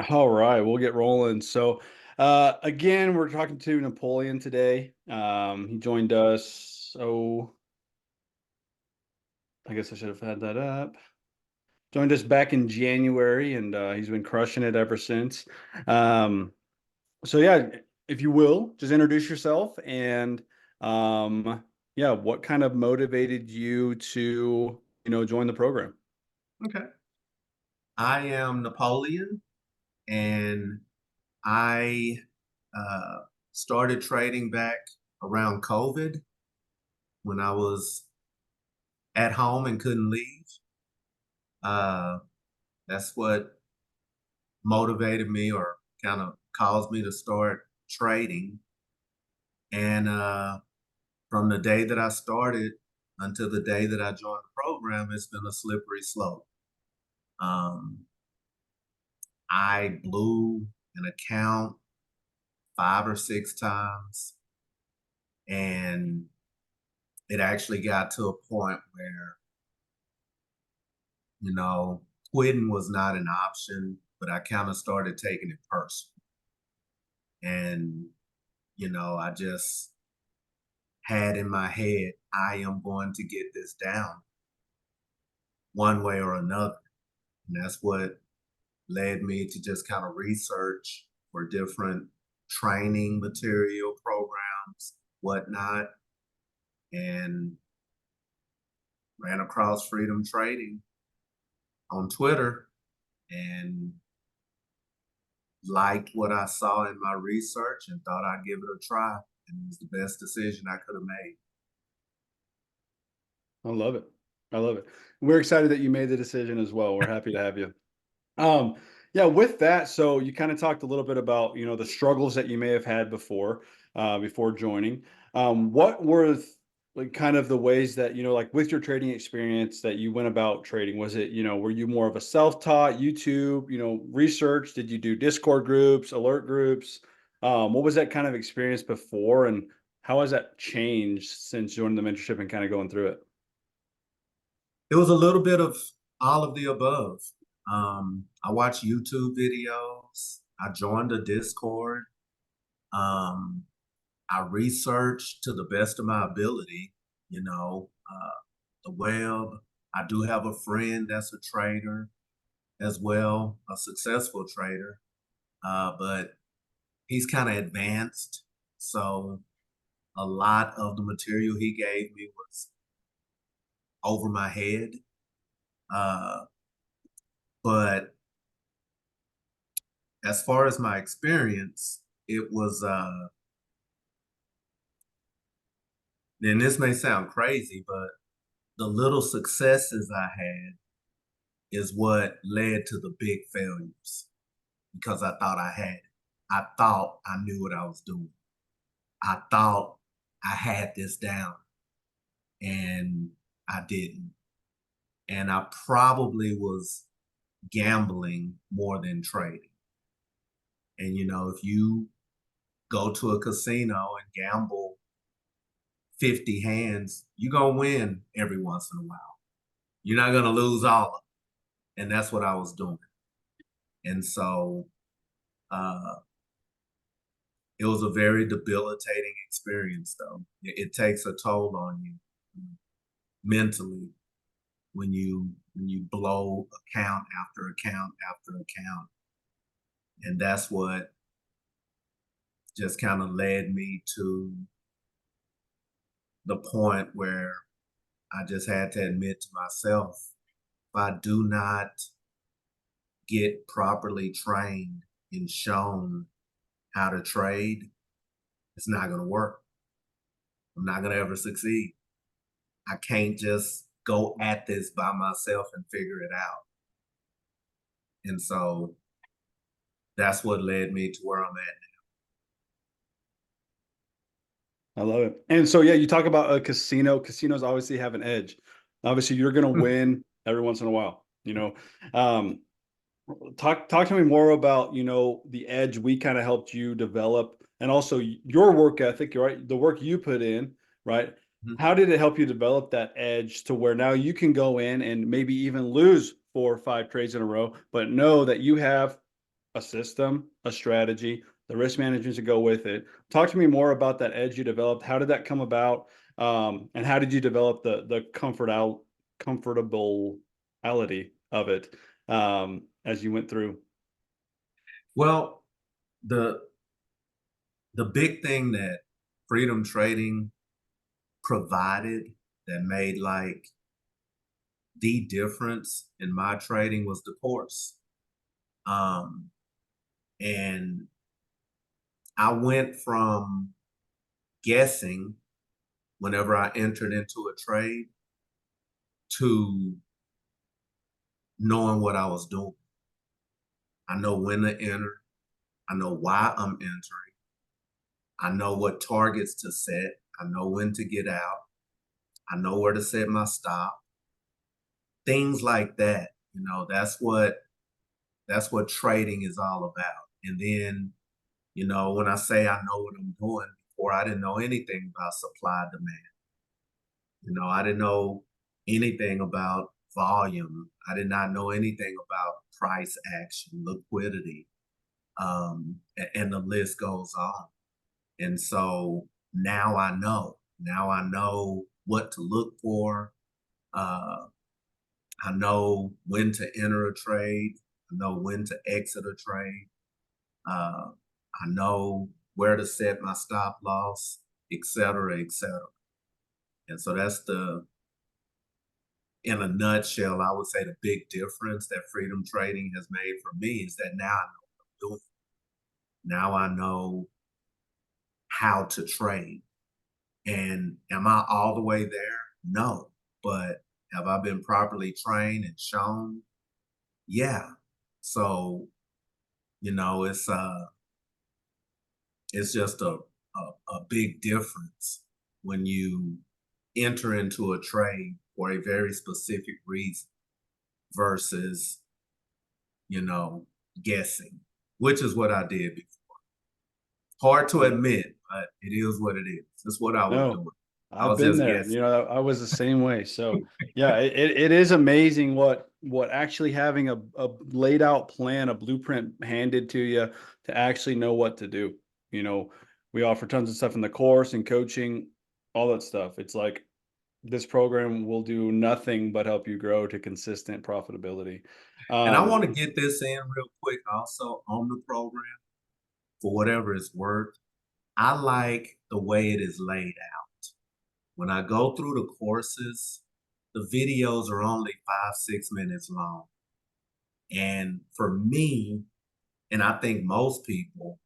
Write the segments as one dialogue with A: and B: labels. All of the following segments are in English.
A: All right, we'll get rolling. So, again, we're talking to Napoleon today. He joined us. So, I guess I should have had that up. Joined us back in January, and he's been crushing it ever since. Um, so, yeah, if you will, just introduce yourself and, yeah, what kind of motivated you to, join the program?
B: Okay. I am Napoleon, and I started trading back around COVID when I was at home and couldn't leave. Uh, that's what motivated me or kind of caused me to start trading. And from the day that I started until the day that I joined the program, it's been a slippery slope. Um, I blew an account 5 or 6 times. And it actually got to a point where, you know, quitting was not an option, but I kind of started taking it personal. And, I just had in my head, I am going to get this down one way or another. And that's what led me to just kind of research for different training material programs, whatnot, and ran across Freedom Trading on Twitter and liked what I saw in my research and thought I'd give it a try. And it was the best decision I could have made.
A: I love it. I love it. We're excited that you made the decision as well. We're happy to have you. Um, yeah, with that, so you kind of talked a little bit about, the struggles that you may have had before joining. What were like kind of the ways that, like with your trading experience that you went about trading? Was it, were you more of a self-taught YouTube, research? Did you do Discord groups, alert groups? What was that kind of experience before, and how has that changed since joining the mentorship and kind of going through it?
B: It was a little bit of all of the above. I watched YouTube videos. I joined a Discord. Um, I researched to the best of my ability, the web. I do have a friend that's a trader as well, a successful trader, but he's kind of advanced. So a lot of the material he gave me was over my head. Uh, but as far as my experience, it was, and this may sound crazy, but the little successes I had is what led to the big failures because I thought I had it. I thought I knew what I was doing. I thought I had this down and I didn't. And I probably was gambling more than trading. And if you go to a casino and gamble 50 hands, you're gonna win every once in a while. You're not gonna lose all of it. And that's what I was doing. And so uh it was a very debilitating experience though. It takes a toll on you mentally when you blow account after account after account. And that's what just kind of led me to the point where I just had to admit to myself, if I do not get properly trained and shown how to trade, it's not going to work. I'm not going to ever succeed. I can't just go at this by myself and figure it out. And so that's what led me to where I'm at.
A: I love it. And so, yeah, you talk about a casino. Casinos obviously have an edge. Obviously, you're going to
B: Hmm.
A: win every once in a while. Um, talk to me more about the edge we kind of helped you develop, and also your work ethic, right? The work you put in, right? How did it help you develop that edge to where now you can go in and maybe even lose 4 or 5 trades in a row, but know that you have a system, a strategy, the risk management to go with it. Talk to me more about that edge you developed. How did that come about? And how did you develop the comfortability of it as you went through?
B: Well, the the big thing that freedom trading provided that made like the difference in my trading was the course. Um, and I went from guessing whenever I entered into a trade to knowing what I was doing. I know when to enter. I know why I'm entering. I know what targets to set. I know when to get out. I know where to set my stop. Things like that. That's what trading is all about. And then, when I say I know what I'm doing, before I didn't know anything about supply demand. I didn't know anything about volume. I did not know anything about price action, liquidity, and the list goes on. And so now I know. Now I know what to look for. Uh, I know when to enter a trade. I know when to exit a trade. Uh, I know where to set my stop loss, et cetera, et cetera. And so that's in a nutshell, I would say the big difference that freedom trading has made for me is that now I know what I'm doing. Now I know how to trade. And am I all the way there? No. But have I been properly trained and shown? Yeah. So, it's just a big difference when you enter into a trade for a very specific reason versus, you know, guessing, which is what I did before. Hard to
A: Yeah.
B: admit, but it is what it is. That's what I was
A: No,
B: doing. I
A: I've
B: was
A: been
B: just
A: there.
B: guessing.
A: I was the same way. So yeah, it is amazing what actually having a laid out plan, a blueprint handed to you to actually know what to do. You know, we offer tons of stuff in the course and coaching, all that stuff. It's like this program will do nothing but help you grow to consistent profitability.
B: And I
A: Um,
B: want to get this in real quick also on the program for whatever it's worth. I like the way it is laid out. When I go through the courses, the videos are only 5, 6 minutes long. And for me, and I think most people,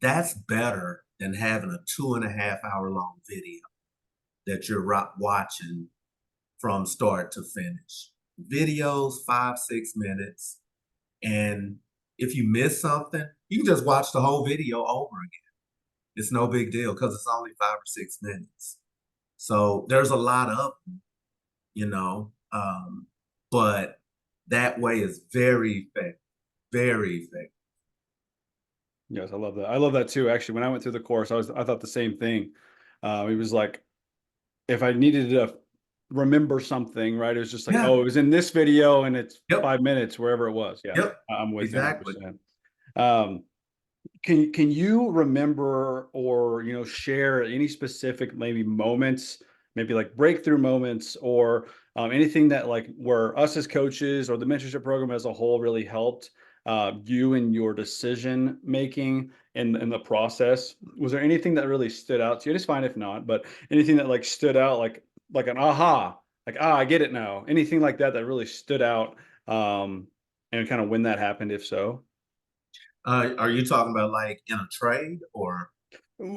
B: that's better than having a 2.5 hour long video that you're watching from start to finish. Videos, 5, 6 minutes. And if you miss something, you can just watch the whole video over again. It's no big deal because it's only 5 or 6 minutes. So there's a lot of them, you know, but that way is very effective, very effective.
A: yes, I love that. I love that too. Actually, when I went through the course, I thought the same thing. It was like if I needed to remember something, right? It was just like,
B: Yeah.
A: oh, it was in this video and it's
B: Yep.
A: 5 minutes, wherever it was. Yeah,
B: Yep.
A: I'm with you
B: Exactly.
A: 100%. Um, can you remember or share any specific maybe moments, maybe like breakthrough moments or anything that like where us as coaches or the mentorship program as a whole really helped you in your decision making in the process? Was there anything that really stood out to you? It's fine if not, but anything that like stood out like an aha, like I get it now. Anything like that that really stood out and kind of when that happened, if so?
B: Are you talking about like in a trade or?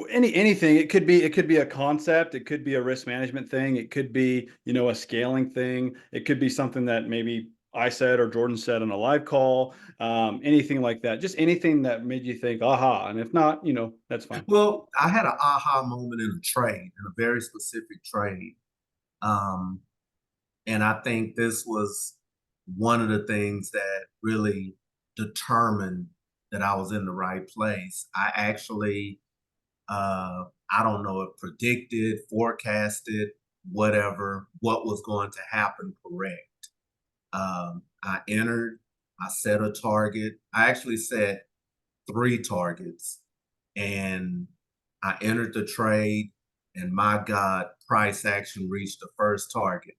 A: Anything. It could be a concept, it could be a risk management thing, it could be, a scaling thing, it could be something that maybe I said or Jordan said on a live call, anything like that. Just anything that made you think, aha. And if not, that's fine.
B: Well, I had an aha moment in a trade, in a very specific trade. Um, and I think this was one of the things that really determined that I was in the right place. I actually, I don't know if predicted, forecasted, whatever, what was going to happen correct. I entered, I set a target. I actually set 3 targets, and I entered the trade, and my God, price action reached the first target.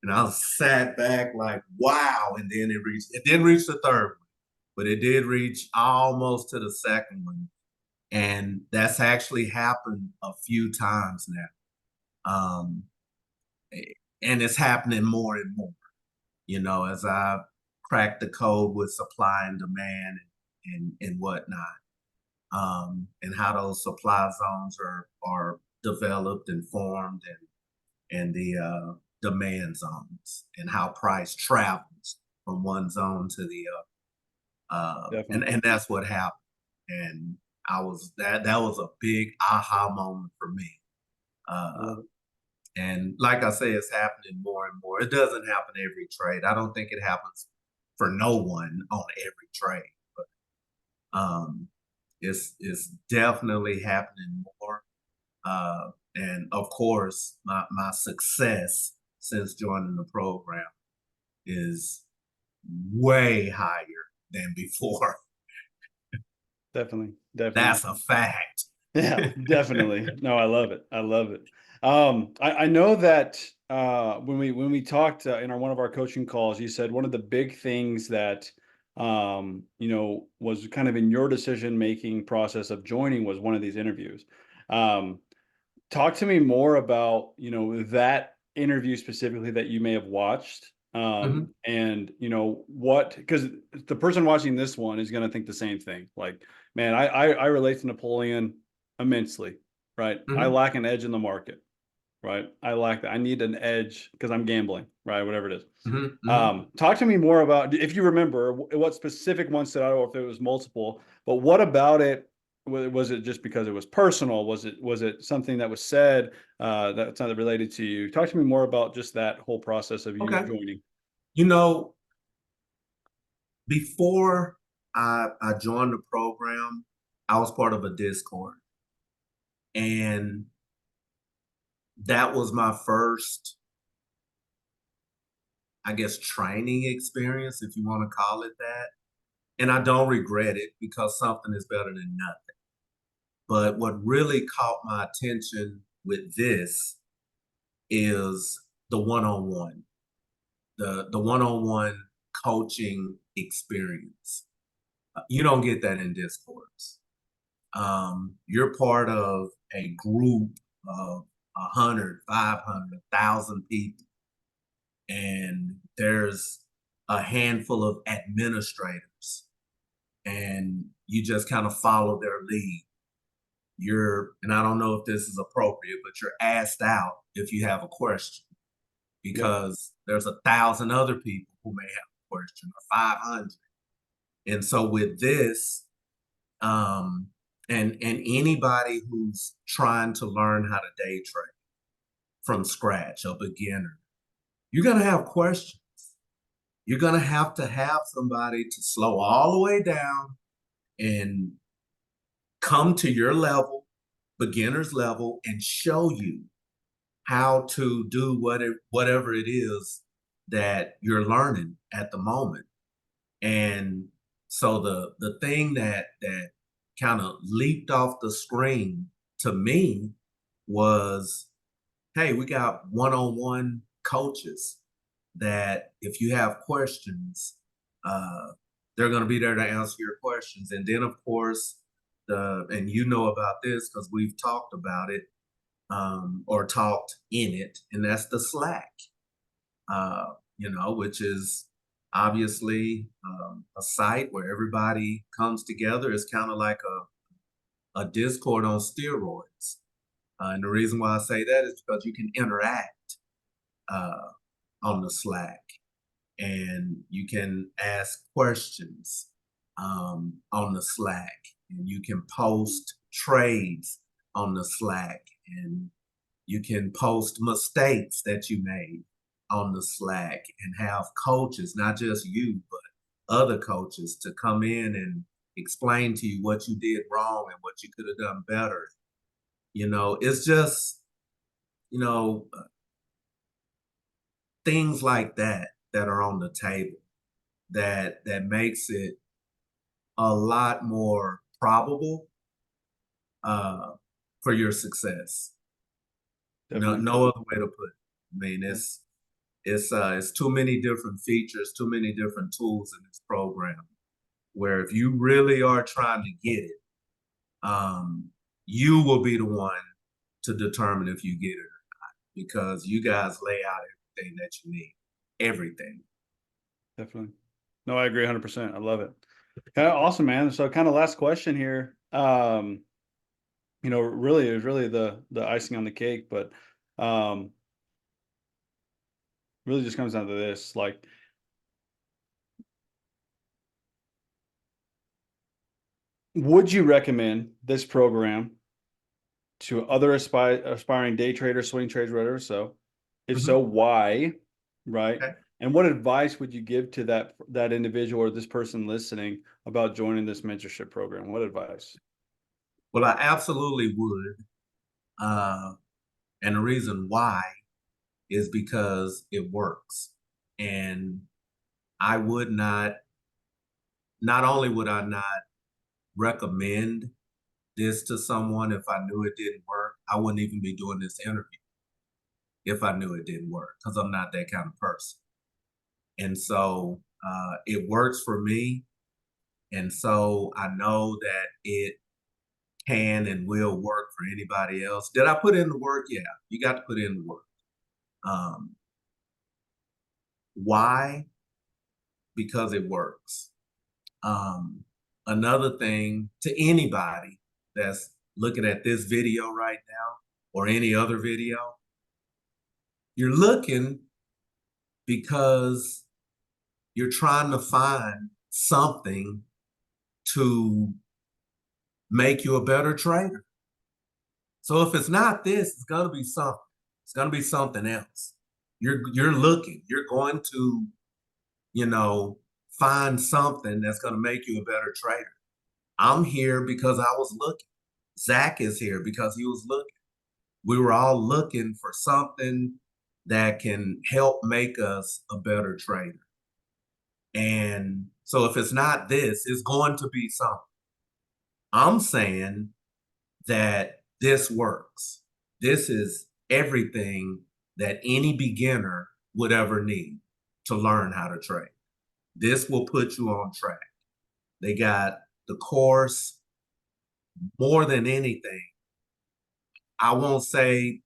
B: And I sat back like, wow. And then it didn't reach the third one, but it did reach almost to the second one. And that's actually happened a few times now. And it's happening more and more, as I crack the code with supply and demand and whatnot, and how those supply zones are developed and formed, and the demand zones, and how price travels from one zone to the other. And
A: Definitely.
B: and that's what happened. And that was a big aha moment for me.
A: I
B: Uh,
A: love it.
B: and like I say, it's happening more and more. It doesn't happen every trade. I don't think it happens for no one on every trade, but it's definitely happening more. And of course, my success since joining the program is way higher than before.
A: Definitely. Definitely.
B: That's a fact.
A: Yeah, definitely. No, I love it. I love it. I know that when we talked in our one of our coaching calls, you said one of the big things that was kind of in your decision making process of joining was one of these interviews. Um, Talk to me more about, that interview specifically that you may have watched.
B: Mhm,
A: And what, because the person watching this one is going to think the same thing. Like, man, I relate to Napoleon immensely, right? I
B: mhm,
A: lack an edge in the market, right? I lack that. I need an edge because I'm gambling, right? Whatever it is.
B: mhm, mhm.
A: Talk to me more about, if you remember, what specific one stood out, or if it was multiple, but what about it? Was it just because it was personal? Was it something that was said that's not related to you? Talk to me more about just that whole process of you
B: Okay.
A: joining.
B: You know, before I joined the program, I was part of a Discord, and that was my first, I guess, training experience, if you want to call it that. And I don't regret it because something is better than nothing. But what really caught my attention with this is the one-on-one, the one-on-one coaching experience. You don't get that in Discords. You're part of a group of 100, 500, 1,000 people, and there's a handful of administrators, and you just kind of follow their lead. And I don't know if this is appropriate, but you're asked out if you have a question,
A: Yep.
B: because there's 1,000 other people who may have a question, or 500. And so with this, um, and anybody who's trying to learn how to day trade from scratch, a beginner, you're gonna have questions. You're gonna have somebody to slow all the way down and come to your level, beginner's level, and show you how to do whatever it is that you're learning at the moment. And so the thing that kind of leaped off the screen to me was, hey, we got one-on-one coaches that if you have questions, uh, they're going to be there to answer your questions. And then, of course, and you know about this because we've talked about it, or talked in it, and that's the Slack, which is obviously a site where everybody comes together. It's kind of like a Discord on steroids. And the reason why I say that is because you can interact uh, on the Slack, and you can ask questions on the Slack, and you can post trades on the Slack, and you can post mistakes that you made on the Slack, and have coaches, not just you, but other coaches, to come in and explain to you what you did wrong and what you could have done better. It's just, you know, things like that that are on the table. that makes it a lot more probable uh, for your success.
A: Definitely.
B: No other way to put it. I mean,
A: Yeah.
B: it's too many different features, too many different tools in this program. Where if you really are trying to get it, you will be the one to determine if you get it because you guys lay out everything that you need, everything.
A: Definitely. No, I agree 100%. I love it. Okay, awesome, man. So kind of last question here. Really, it was really the icing on the cake, but um, really just comes down to this. Like, would you recommend this program to other aspiring day traders, swing traders, whatever? So, if
B: Mhm.
A: so, why? Right?
B: Okay.
A: And what advice would you give to that individual or this person listening about joining this mentorship program? What advice?
B: Well, I absolutely would. Uh, and the reason why is because it works. And I would not only would I not recommend this to someone if I knew it didn't work, I wouldn't even be doing this interview if I knew it didn't work because I'm not that kind of person. And so it works for me. And so I know that it can and will work for anybody else. Did I put in the work? Yeah, you got to put in the work. Um, why? Because it works. Um, another thing to anybody that's looking at this video right now or any other video, you're looking because you're trying to find something to make you a better trader. So if it's not this, it's gonna be something. It's gonna be something else. You're looking. You're going to, you know, find something that's gonna make you a better trader. I'm here because I was looking. Zach is here because he was looking. We were all looking for something that can help make us a better trader. And so if it's not this, it's going to be something. I'm saying that this works. This is everything that any beginner would ever need to learn how to trade. This will put you on track. They got the course more than anything. I won't say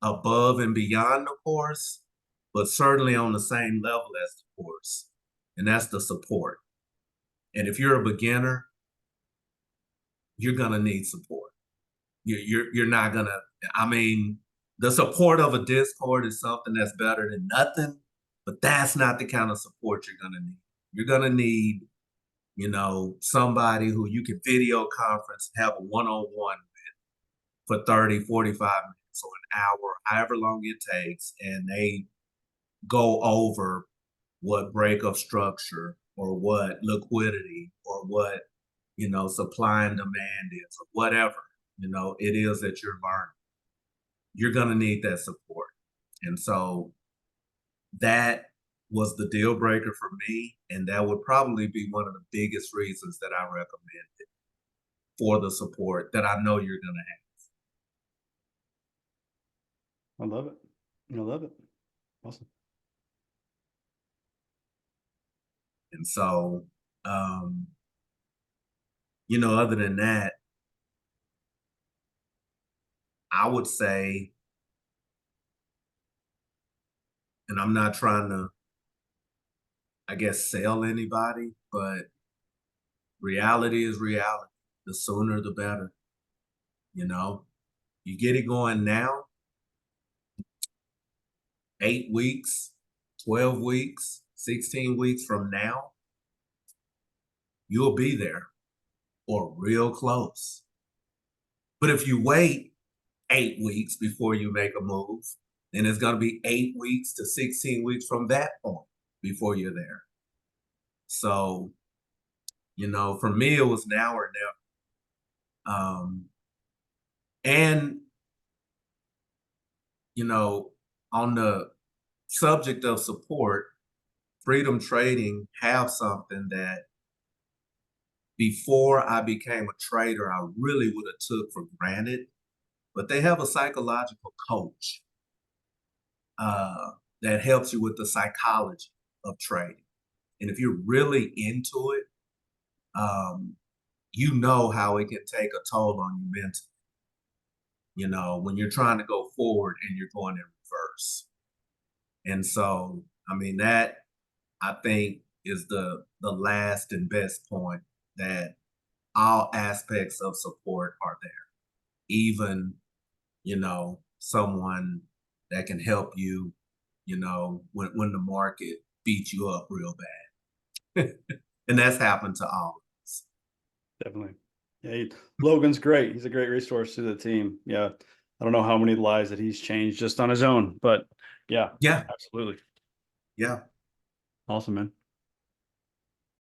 B: above and beyond the course, but certainly on the same level as the course. And that's the support. And if you're a beginner, you're gonna need support. You're not gonna. I mean, the support of a Discord is something that's better than nothing, but that's not the kind of support you're gonna need. You're gonna need, somebody who you can video conference, have a one-on-one for 30, 45 minutes or an hour, however long it takes, and they go over what breakup structure or what liquidity or what supply and demand is or whatever it is that you're learning. You're going to need that support. And so that was the deal breaker for me. And that would probably be one of the biggest reasons that I recommend it for the support that I know you're going to have.
A: I love it. I love it. Awesome.
B: And so, um, other than that, I would say, and I'm not trying to, I guess, sell anybody, but reality is reality. The sooner, the better. You know, you get it going now, 8 weeks, 12 weeks, 16 weeks from now, you'll be there or real close. But if you wait 8 weeks before you make a move, then it's going to be 8 weeks to 16 weeks from that point before you're there. So, for me, it was now or never. And, you know, on the subject of support, Freedom Trading have something that before I became a trader, I really would have took for granted, but they have a psychological coach uh, that helps you with the psychology of trading. And if you're really into it, um, you know how it can take a toll on you mentally, when you're trying to go forward and you're going in reverse. And so, I mean, that I think is the last and best point, that all aspects of support are there. Even, someone that can help you, when the market beats you up real bad. And that's happened to all of us.
A: Definitely. Yeah, Logan's great. He's a great resource to the team. Yeah. I don't know how many lives that he's changed just on his own, but yeah,
B: Yeah,
A: absolutely.
B: yeah.
A: Awesome, man.